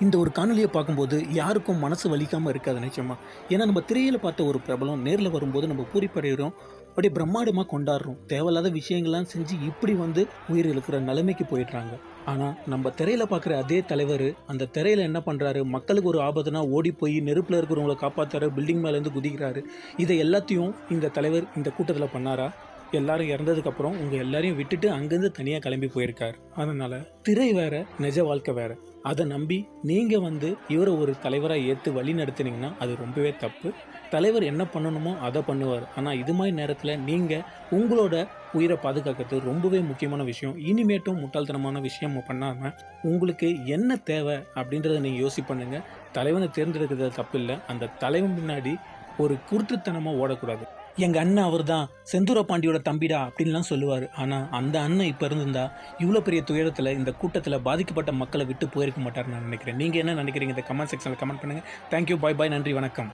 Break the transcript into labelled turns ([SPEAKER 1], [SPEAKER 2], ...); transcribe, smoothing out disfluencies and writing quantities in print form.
[SPEAKER 1] இந்த ஒரு காணொளியை பார்க்கும்போது யாருக்கும் மனசு வலிக்காமல் இருக்காது நிச்சயமா. ஏன்னா நம்ம திரையில் பார்த்த ஒரு பிரபலம் நேரில் வரும்போது நம்ம பூரிப்படைகிறோம், அப்படியே பிரம்மாண்டமாக கொண்டாடுறோம். தேவையில்லாத விஷயங்கள்லாம் செஞ்சு இப்படி வந்து உயிர் இழக்கிற நிலைமைக்கு போயிடுறாங்க. ஆனால் நம்ம திரையில் பார்க்குற அதே தலைவர் அந்த திரையில் என்ன பண்ணுறாரு, மக்களுக்கு ஒரு ஆபத்துனா ஓடி போய் நெருப்பில் இருக்கிறவங்களை காப்பாற்றுறாரு, பில்டிங் மேலேருந்து குதிக்கிறாரு. இதை எல்லாத்தையும் இந்த தலைவர் இந்த கூட்டத்தில் பண்ணாரா? எல்லாரும் இறந்ததுக்கப்புறம் உங்கள் எல்லாரையும் விட்டுட்டு அங்கேருந்து தனியாக கிளம்பி போயிருக்கார். அதனால் திரை வேற, நிஜ வாழ்க்கை வேற. அதை நம்பி நீங்கள் வந்து இவரை ஒரு தலைவராக ஏற்று வழி நடத்துனீங்கன்னா அது ரொம்பவே தப்பு. தலைவர் என்ன பண்ணணுமோ அதை பண்ணுவார். ஆனால் இது மாதிரி நேரத்தில் நீங்கள் உங்களோட உயிரை பாதுகாக்கிறது ரொம்பவே முக்கியமான விஷயம். இனிமேட்டும் முட்டாள்தனமான விஷயம் பண்ணாமல் உங்களுக்கு என்ன தேவை அப்படின்றத நீங்கள் யோசிப்பண்ணுங்க. தலைவனை தேர்ந்தெடுக்கிறது தப்பு இல்லை. அந்த தலைவன் முன்னாடி ஒரு குருட்டுத்தனமாக ஓடக்கூடாது. எங்கள் அண்ணன் அவர் தான் செந்தூர பாண்டியோட தம்பிடா அப்படின்லாம் சொல்லுவார். ஆனால் அந்த அண்ணன் இப்போ இருந்திருந்தா இவ்வளோ பெரிய துயரத்தில் இந்த கூட்டத்தில் பாதிக்கப்பட்ட மக்களை விட்டு போயிருக்க மாட்டார்னு நான் நினைக்கிறேன். நீங்கள் என்ன நினைக்கிறீங்க? இந்த கமெண்ட் செக்ஷனில் கமெண்ட் பண்ணுங்கள். தேங்க்யூ, பாய் பாய், நன்றி, வணக்கம்.